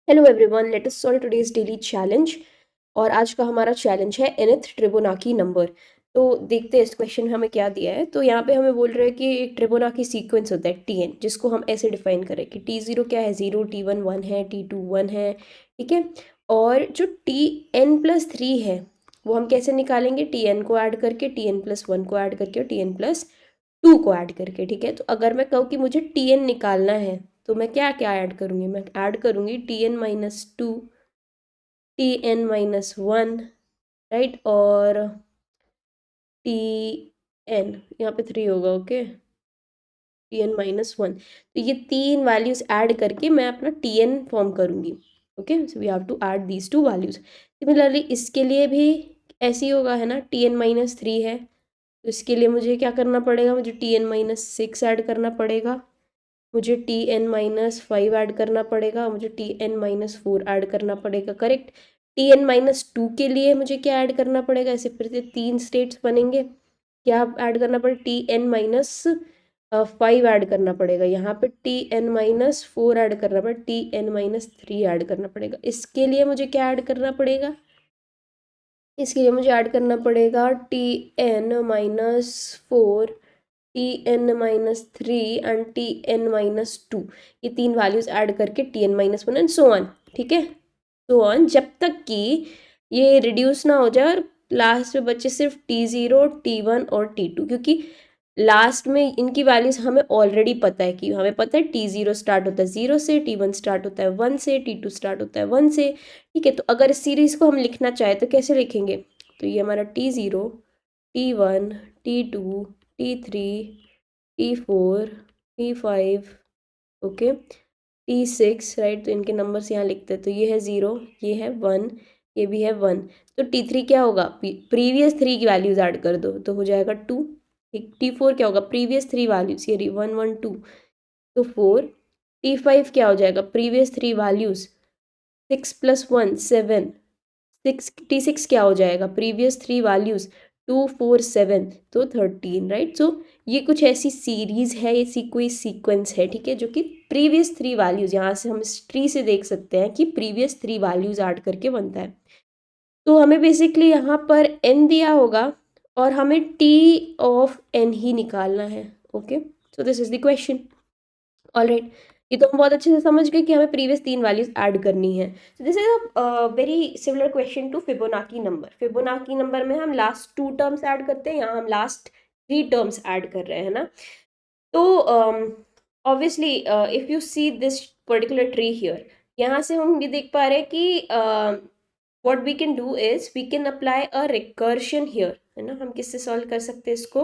Hello everyone, let us solve today's daily challenge. और आज का हमारा चैलेंज है nth ट्रिबोनाकी नंबर। तो देखते हैं इस क्वेश्चन में हमें क्या दिया है। तो यहाँ पे हमें बोल रहे हैं कि एक ट्रिबोनाकी सीक्वेंस होता है टीएन, जिसको हम ऐसे डिफाइन करें कि टी0 क्या है, 0, टी1 1 है, टी2 1 है। ठीक है। और जो tn+3 है वो हम कैसे निकालेंगे, टीएन को ऐड करके, tn+1 को ऐड करके और tn+2 को ऐड करके। ठीक है। तो अगर मैं कहूँ कि मुझे टीएन निकालना है तो मैं क्या क्या ऐड करूँगी, मैं ऐड करूँगी tn-2, tn-1, राइट, और tn यहाँ पे 3 होगा। ओके, tn-1, तो ये तीन वैल्यूज ऐड करके मैं अपना tn फॉर्म करूँगी। Okay, so we have to add these two values. Similarly इसके लिए भी ऐसे ही होगा, है ना। tn-3 है तो इसके लिए मुझे क्या करना पड़ेगा, मुझे tn-6 ऐड करना पड़ेगा, मुझे tn-5 ऐड करना पड़ेगा, मुझे tn-4 ऐड करना पड़ेगा। करेक्ट। tn-2 के लिए मुझे क्या ऐड करना पड़ेगा, ऐसे फिर से तीन स्टेट्स बनेंगे। क्या ऐड करना पड़ेगा, tn-5 ऐड करना पड़ेगा, यहाँ पे tn-4 ऐड करना पड़ेगा, tn-3 ऐड करना पड़ेगा। इसके लिए मुझे क्या ऐड करना पड़ेगा, इसके लिए मुझे ऐड करना पड़ेगा tn-4, tn-3 एंड tn-2। ये तीन वैल्यूज ऐड करके tn-1 एंड सो ऑन। ठीक है, सो ऑन, जब तक कि ये रिड्यूस ना हो जाए और लास्ट में बचे सिर्फ t0, t1 और t2। क्योंकि लास्ट में इनकी वैल्यूज हमें ऑलरेडी पता है, कि हमें पता है t0 स्टार्ट होता है 0 से, t1 स्टार्ट होता है 1 से, t2 स्टार्ट होता है 1 से। ठीक है। तो अगर इस सीरीज को हम लिखना चाहें तो कैसे लिखेंगे, तो ये हमारा t0, t1, t2, t3, t4, t5, okay, t6, right. तो इनके नंबर्स यहाँ लिखते हैं। तो ये है 0, ये है 1, ये भी है 1। तो t3 क्या होगा, प्रीवियस 3 की वैल्यूज ऐड कर दो तो हो जाएगा 2। ठीक। t4 क्या होगा, प्रीवियस 3 वैल्यूज, ये 1 1 2, तो 4। t5 क्या हो जाएगा, प्रीवियस 3 वैल्यूज, 6 + 1 7। t6 क्या हो जाएगा, प्रीवियस 3 वैल्यूज, 2 4 7, तो 13, राइट। सो ये कुछ ऐसी सीरीज है, ऐसी कोई सीक्वेंस है, ठीक है, जो कि प्रीवियस 3 वैल्यूज, यहाँ से हम इस ट्री से देख सकते हैं कि प्रीवियस 3 वैल्यूज ऐड करके बनता है। तो हमें बेसिकली यहाँ पर n दिया होगा और हमें t ऑफ n ही निकालना है। Okay, so this is the question. Alright, ये तो हम बहुत अच्छे से समझ गए कि हमें प्रीवियस 3 वैल्यूज ऐड करनी है। So this is a very similar question to Fibonacci number. Fibonacci number में हम लास्ट 2 टर्म्स ऐड करते हैं, यहाँ हम लास्ट 3 टर्म्स ऐड कर रहे हैं ना। तो obviously if you see this particular tree here, यहाँ से हम ये देख पा रहे हैं कि what we can do is we can apply a recursion here, है ना। हम किससे सॉल्व कर सकते हैं इसको,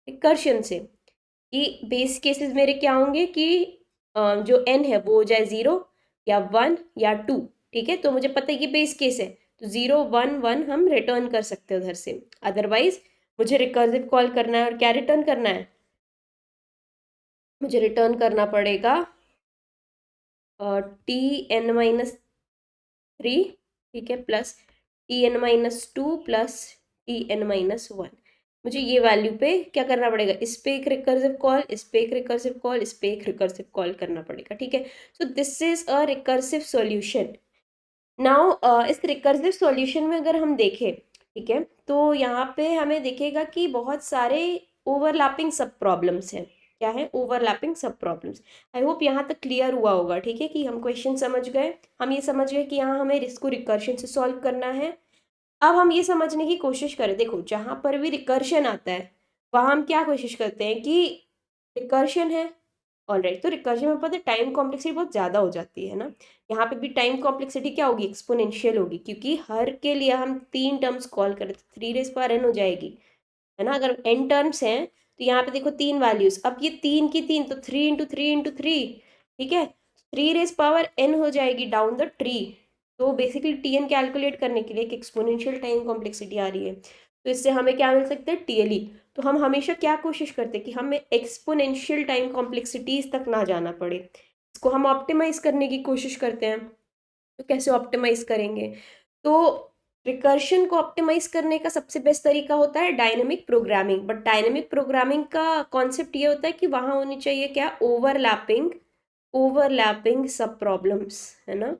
रिकर्शन से। कि बेस केसेस मेरे क्या होंगे कि जो n है वो हो जाए 0 या 1 या 2। ठीक है, तो मुझे पता है कि बेस केस है, तो 0 1 1 हम रिटर्न कर सकते हैं उधर से। अदरवाइज मुझे रिकर्सिव कॉल करना है और क्या रिटर्न करना है, मुझे रिटर्न करना पड़ेगा tn-3, ठीक है, प्लस tn-2 प्लस tn-1। मुझे ये वैल्यू पे क्या करना पड़ेगा, इस पे एक रिकर्सिव कॉल, इस पे एक रिकर्सिव कॉल, इस पे एक रिकर्सिव कॉल करना पड़ेगा। ठीक है, so this is a recursive solution. Now इस रिकर्सिव सॉल्यूशन में अगर हम देखें, ठीक है, तो यहाँ पे हमें दिखेगा कि बहुत सारे ओवरलैपिंग सब प्रॉब्लम्स हैं। क्या है, ओवरलैपिंग सब प्रॉब्लम्स। आई होप यहाँ तक क्लियर हुआ होगा। ठीक है, कि हम क्वेश्चन समझ गए, हम ये समझ गए कि यहाँ हमें इसको रिकर्शन से सॉल्व करना है। अब हम ये समझने की कोशिश करें, देखो जहाँ पर भी रिकर्शन आता है वहाँ हम क्या कोशिश करते हैं कि रिकर्शन है। ऑलराइट, तो रिकर्जन में पता है टाइम कॉम्प्लेक्सिटी बहुत ज़्यादा हो जाती है ना। यहाँ पे भी टाइम कॉम्प्लेक्सिटी क्या होगी, एक्सपोनेंशियल होगी, क्योंकि हर के लिए हम 3 टर्म्स कॉल करें तो 3n हो जाएगी, है ना। अगर n टर्म्स हैं तो यहाँ पे देखो 3 वैल्यूज, अब ये 3 की 3 तो 3 × 3 × 3, ठीक है, 3n हो जाएगी डाउन द ट्री। तो बेसिकली tn कैलकुलेट करने के लिए एक एक्सपोनेंशियल टाइम कॉम्प्लेक्सिटी आ रही है, तो इससे हमें क्या मिल सकता है, TLE। तो हम हमेशा क्या कोशिश करते हैं कि हमें एक्सपोनेंशियल टाइम कॉम्प्लेक्सिटीज तक ना जाना पड़े, इसको हम ऑप्टिमाइज करने की कोशिश करते हैं। तो कैसे ऑप्टिमाइज करेंगे, तो रिकर्शन को ऑप्टिमाइज करने का सबसे बेस्ट तरीका होता है dynamic programming. But dynamic programming का कॉन्सेप्ट ये होता है कि वहाँ होनी चाहिए क्या, ओवरलैपिंग सब प्रॉब्लम्स, है ना।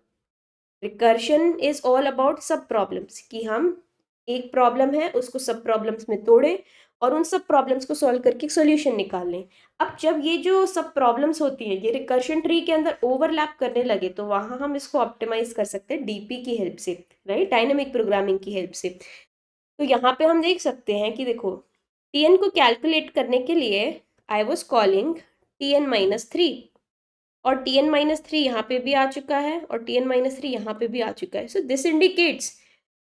रिकर्शन इज ऑल अबाउट सब प्रॉब्लम्स, कि हम एक प्रॉब्लम है उसको सब प्रॉब्लम्स में तोड़ें और उन सब प्रॉब्लम्स को सॉल्व करके सोल्यूशन निकाल लें। अब जब ये जो सब प्रॉब्लम्स होती हैं ये रिकर्शन ट्री के अंदर ओवरलैप करने लगे तो वहाँ हम इसको ऑप्टिमाइज कर सकते हैं डीपी की हेल्प से, राइट, डायनेमिक प्रोग्रामिंग की हेल्प से। तो यहाँ पे हम देख सकते हैं कि देखो टीएन को कैलकुलेट करने के लिए आई वॉज कॉलिंग Tn-3 और Tn-3 यहाँ पे भी आ चुका है और Tn-3 यहाँ पे भी आ चुका है। सो दिस इंडिकेट्स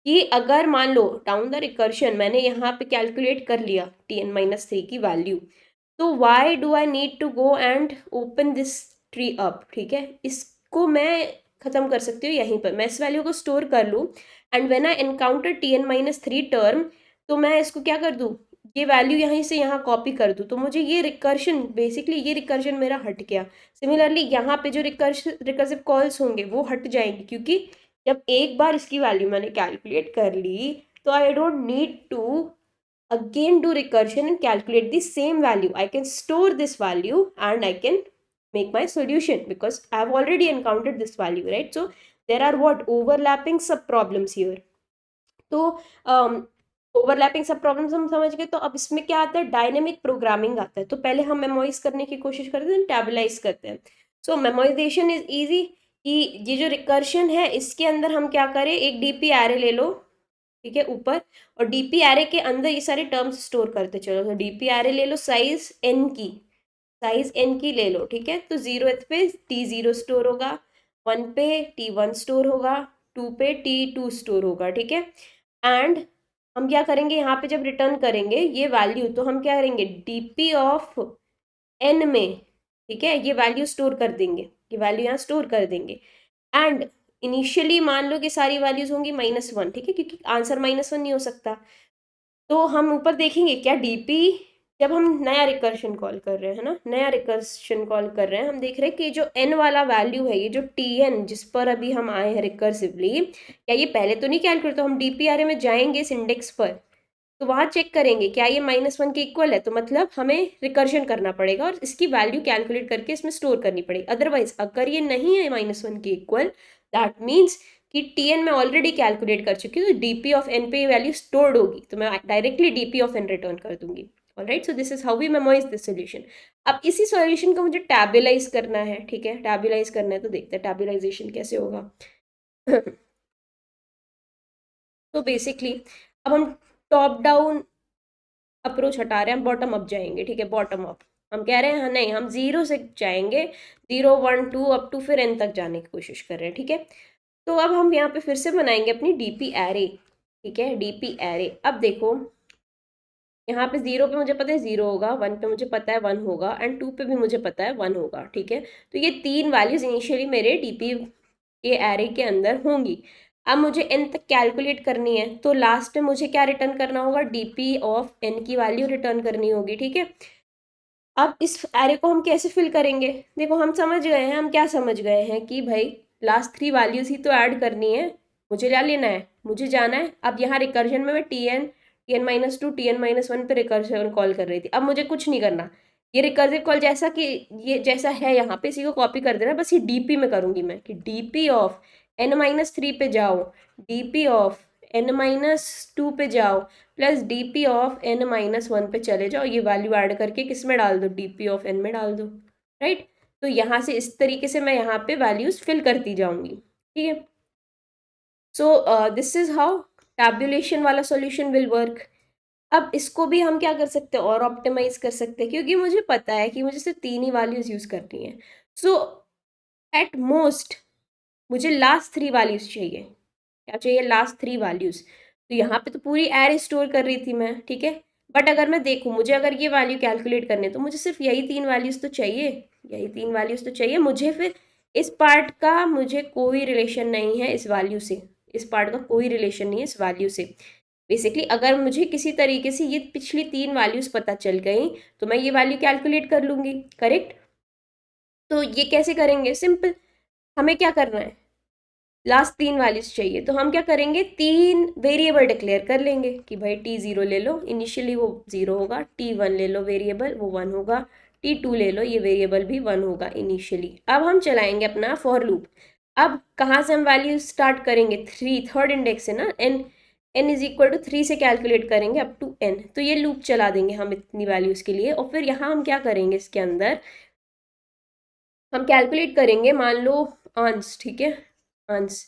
कि अगर मान लो डाउन द रिकर्शन मैंने यहाँ पे कैलकुलेट कर लिया Tn-3 की वैल्यू, तो why do I need to go and open this tree up, ठीक है, इसको मैं खत्म कर सकती हूँ यहीं पर, मैं इस वैल्यू को स्टोर कर लूँ and when I encounter Tn-3 term तो मैं इसको क्या कर दूँ, ये वैल्यू यहीं से यहाँ कॉपी कर दूँ, तो मुझे ये रिकर्शन बेसिकली ये रिकर्शन मेरा हट गया। सिमिलरली यहाँ पे जो रिकर्सिव कॉल्स होंगे वो हट जाएंगे, क्योंकि जब एक बार इसकी वैल्यू मैंने कैलकुलेट कर ली तो I don't need to again do recursion and calculate the same value. I can store this value and I can make my solution because I have already encountered this value, right? So there are what overlapping sub problems here. तो overlapping सब problems हम समझ गए। तो अब इसमें क्या आता है, डायनेमिक प्रोग्रामिंग आता है। तो पहले हम मेमोराइज करने की कोशिश करते हैं, टैबुलाइज करते हैं। सो मेमोराइजेशन इज इजी कि ये जो रिकर्शन है इसके अंदर हम क्या करें, एक डीपी एरे ले लो, ठीक है, ऊपर, और डीपी एरे के अंदर ये सारे टर्म्स स्टोर करते चलो। तो डीपी एरे ले लो साइज एन की ले लो, ठीक है। तो 0th पे T0 स्टोर होगा, 1 पे T1 स्टोर होगा, 2 पे T2 स्टोर होगा, ठीक है। एंड हम क्या करेंगे यहाँ पे जब रिटर्न करेंगे ये वैल्यू, तो हम क्या करेंगे डीपी ऑफ एन में, ठीक है, ये वैल्यू स्टोर कर देंगे, ये वैल्यू यहाँ स्टोर कर देंगे। एंड इनिशियली मान लो कि सारी वैल्यूज होंगी -1, ठीक है, क्योंकि आंसर -1 नहीं हो सकता। तो हम ऊपर देखेंगे क्या डीपी, जब हम नया रिकर्शन कॉल कर रहे हैं ना, नया रिकर्शन कॉल कर रहे हैं, हम देख रहे हैं कि जो एन वाला वैल्यू है, ये जो Tn जिस पर अभी हम आए हैं रिकर्सिवली, क्या ये पहले तो नहीं कैलकुलेट, तो हम डीपी एरे में जाएंगे इस इंडेक्स पर, तो वहाँ चेक करेंगे क्या ये -1 के इक्वल है, तो मतलब हमें रिकर्शन करना पड़ेगा और इसकी वैल्यू कैलकुलेट करके इसमें स्टोर करनी पड़ेगी। अदरवाइज अगर ये नहीं है -1 के इक्वल, दैट मीन्स कि Tn मैं ऑलरेडी कैलकुलेट कर चुकी हूँ, तो डीपी ऑफ एन पे ये वैल्यू स्टोर्ड होगी, तो मैं directly DP of N return कर दूंगी। Alright, so this is how we memorise this solution. अब इसी सॉल्यूशन को मुझे टैबुलाइज करना है, ठीक है, टैबुलाइज करना है, तो देखते हैं टैबुलाइजेशन कैसे होगा। तो बेसिकली अब हम टॉप डाउन अप्रोच हटा रहे हैं, हम बॉटम अप जाएंगे, ठीक है, बॉटम अप हम कह रहे हैं, हाँ नहीं, हम 0 से जाएंगे, 0 1 2 अप टू फिर n तक जाने की कोशिश कर रहे हैं, ठीक है। तो अब हम यहाँ पे फिर से बनाएंगे अपनी डीपी एरे, ठीक है, डीपी एरे। अब देखो यहाँ पे 0 पे मुझे पता है 0 होगा, 1 पे मुझे पता है 1 होगा एंड 2 पे भी मुझे पता है 1 होगा, ठीक है। तो ये 3 वैल्यूज इनिशियली मेरे डीपी के एरे के अंदर होंगी। अब मुझे n तक कैलकुलेट करनी है, तो लास्ट में मुझे क्या रिटर्न करना होगा, डीपी ऑफ n की वैल्यू रिटर्न करनी होगी, ठीक है। अब इस एरे को हम कैसे फिल करेंगे, देखो हम समझ गए हैं, हम क्या समझ गए हैं कि भाई लास्ट 3 वैल्यूज ही तो ऐड करनी है, मुझे क्या लेना है, मुझे जाना है। अब यहाँ रिकर्जन में मैं Tn-2 Tn-1 पे रिकर्जन कॉल कर रही थी, अब मुझे कुछ नहीं करना, ये रिकर्सिव कॉल जैसा कि ये जैसा है यहाँ पे इसी को कॉपी कर देना, बस ये डीपी में करूँगी मैं कि डीपी ऑफ n-3 पे जाओ, डीपी ऑफ n-2 पे जाओ, प्लस डीपी ऑफ n-1 पे चले जाओ, ये वैल्यू ऐड करके किस में डाल दो, डीपी ऑफ n में डाल दो, राइट। तो यहाँ से इस तरीके से मैं यहाँ पे वैल्यूज फिल करती जाऊंगी, ठीक है। So this is how tabulation वाला सॉल्यूशन विल वर्क। अब इसको भी हम क्या कर सकते हैं और ऑप्टिमाइज कर सकते हैं, क्योंकि मुझे पता है कि मुझे सिर्फ 3 ही वैल्यूज यूज करनी है। सो एट मोस्ट मुझे लास्ट 3 वैल्यूज चाहिए, क्या चाहिए, लास्ट 3 वैल्यूज। तो यहाँ पे तो पूरी एरे स्टोर कर रही थी मैं, ठीक है, बट अगर मैं देखूँ मुझे अगर ये वैल्यू कैलकुलेट करने, तो मुझे सिर्फ यही 3 वैल्यूज तो चाहिए, यही 3 वैल्यूज तो चाहिए मुझे। फिर इस पार्ट का मुझे कोई रिलेशन नहीं है इस वैल्यू से, इस पार्ट का कोई रिलेशन नहीं है इस वैल्यू से। बेसिकली अगर मुझे किसी तरीके से ये पिछली 3 वैल्यूज पता चल गई तो मैं ये वैल्यू कैलकुलेट कर लूँगी, करेक्ट। तो ये कैसे करेंगे, सिंपल, हमें क्या करना है, लास्ट 3 वैल्यूज चाहिए, तो हम क्या करेंगे 3 वेरिएबल डिक्लेयर कर लेंगे कि भाई T0 ले लो, इनिशियली वो 0 होगा, T1 ले लो वेरिएबल, वो 1 होगा, T2 ले लो, ये वेरिएबल भी 1 होगा इनिशियली। अब हम चलाएंगे अपना फॉर लूप। अब कहाँ से हम वैल्यू स्टार्ट करेंगे, थर्ड इंडेक्स है ना, n इज इक्वल टू 3 से कैलकुलेट करेंगे अप टू n। तो ये लूप चला देंगे हम इतनी वैल्यूज के लिए, और फिर यहाँ हम क्या करेंगे, इसके अंदर हम कैलकुलेट करेंगे, मान लो आंस, ठीक है, आंस,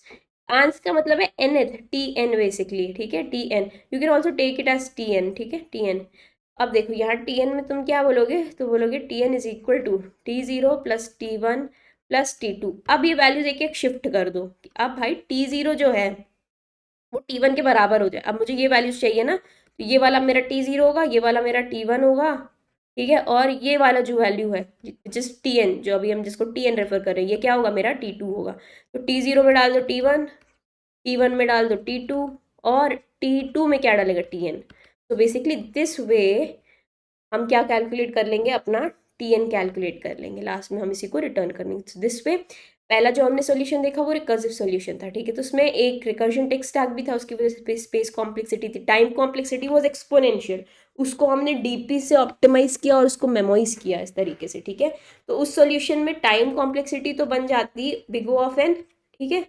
आंस का मतलब है nth, टी एन बेसिकली, ठीक है, T N, you can also take it as T N, ठीक है, टी एन। अब देखो यहाँ टी एन में तुम क्या बोलोगे, तो बोलोगे T N is equal to T0 plus T1 plus T2। अब ये वैल्यूज एक एक शिफ्ट कर दो, अब भाई T0 जो है वो T1 के बराबर हो जाए। अब मुझे ये वैल्यूज चाहिए ना, तो ये वाला मेरा T0 होगा, ये वाला मेरा T1 होगा, ठीक है, और ये वाला जो वैल्यू है जिस Tn, जो अभी हम जिसको Tn रेफर कर रहे हैं, ये क्या होगा, मेरा T2 होगा। तो T0 में डाल दो T1, T1 में डाल दो T2, और T2 में क्या डालेगा, Tn। तो बेसिकली दिस वे हम क्या कैलकुलेट कर लेंगे, अपना Tn कैलकुलेट कर लेंगे, लास्ट में हम इसी को रिटर्न करेंगे। दिस वे पहला जो हमने सॉल्यूशन देखा वो रिकर्सिव सॉल्यूशन था, ठीक है, तो उसमें एक रिकर्जन टेक स्टैक भी था, उसकी वजह से स्पेस कॉम्प्लेक्सिटी थी, टाइम कॉम्प्लेक्सिटी वाज एक्सपोनेंशियल, उसको हमने डीपी से ऑप्टिमाइज किया और उसको मेमोइज किया इस तरीके से, ठीक है। तो उस सॉल्यूशन में टाइम कॉम्प्लेक्सिटी तो बन जाती बिग O ऑफ n, ठीक है,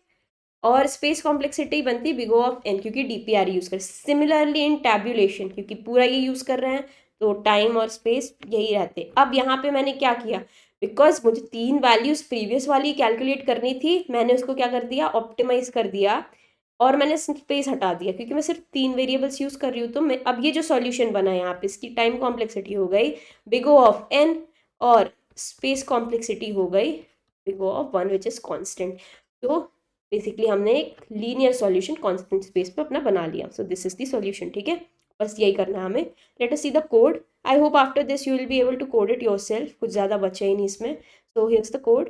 और स्पेस कॉम्प्लेक्सिटी बनती बिग O ऑफ n, क्योंकि DPR यूज कर। सिमिलरली इन टैब्यूलेशन, क्योंकि पूरा ये यूज कर रहे हैं, तो टाइम और स्पेस यही रहते। अब यहाँ पे मैंने क्या किया, बिकॉज मुझे 3 वैल्यूज प्रीवियस वाली कैलकुलेट करनी थी, मैंने उसको क्या कर दिया, ऑप्टिमाइज कर दिया, और मैंने स्पेस हटा दिया, क्योंकि मैं सिर्फ 3 वेरिएबल्स यूज कर रही हूँ। तो मैं अब ये जो सॉल्यूशन बना है यहाँ पे, इसकी टाइम कॉम्प्लेक्सिटी हो गई बिग O ऑफ n, और स्पेस कॉम्प्लेक्सिटी हो गई big O of 1 which is constant. तो बेसिकली हमने एक लीनियर सॉल्यूशन कांस्टेंट स्पेस पे अपना बना लिया। So this is the solution, ठीक है, बस यही करना है हमें। Let us see the code. I hope after this you will be able to code it yourself, कुछ ज़्यादा बचा ही नहीं इसमें। So here's the code.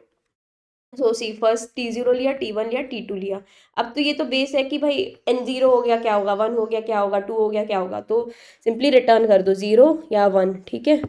So see first T0 लिया, T1 लिया, T2 लिया। अब तो ये तो बेस है कि भाई N0 हो गया क्या होगा, 1 हो गया क्या होगा, 2 हो गया क्या होगा, तो सिंपली रिटर्न कर दो 0 या 1, ठीक है।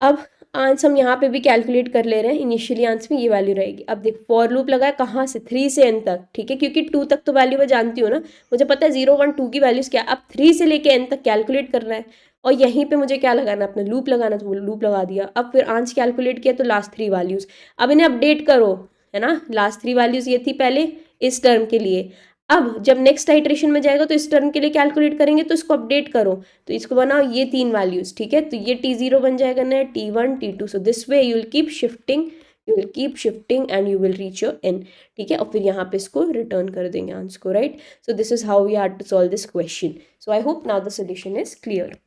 अब आंसर हम यहाँ पे भी कैलकुलेट कर ले रहे हैं, इनिशियली आंसर में ये वैल्यू रहेगी। अब देख फॉर लूप लगा है कहाँ से, 3 से n तक, ठीक है, क्योंकि 2 तक तो वैल्यू मैं जानती हूँ ना, मुझे पता है 0 1 2 की वैल्यूज क्या। अब 3 से लेके n तक कैलकुलेट करना है, और यहीं पे मुझे क्या लगाना है, अपना लूप लगाना, तो वो लूप लगा दिया। अब फिर आंसर कैलकुलेट किया तो लास्ट 3 वैल्यूज, अब इन्हें अपडेट करो, है ना। लास्ट 3 वैल्यूज ये थी पहले इस टर्म के लिए, अब जब नेक्स्ट आइट्रेशन में जाएगा तो इस टर्म के लिए कैलकुलेट करेंगे, तो इसको अपडेट करो, तो इसको बनाओ ये 3 वैल्यूज, ठीक है, तो ये T0 बन जाएगा ना, T1 T2। So this way you will keep shifting, you will keep shifting and you will reach your n, ठीक है, और फिर यहाँ पे इसको रिटर्न कर देंगे आंसर को, right. So this is how we had to solve this question. So I hope now the solution is clear.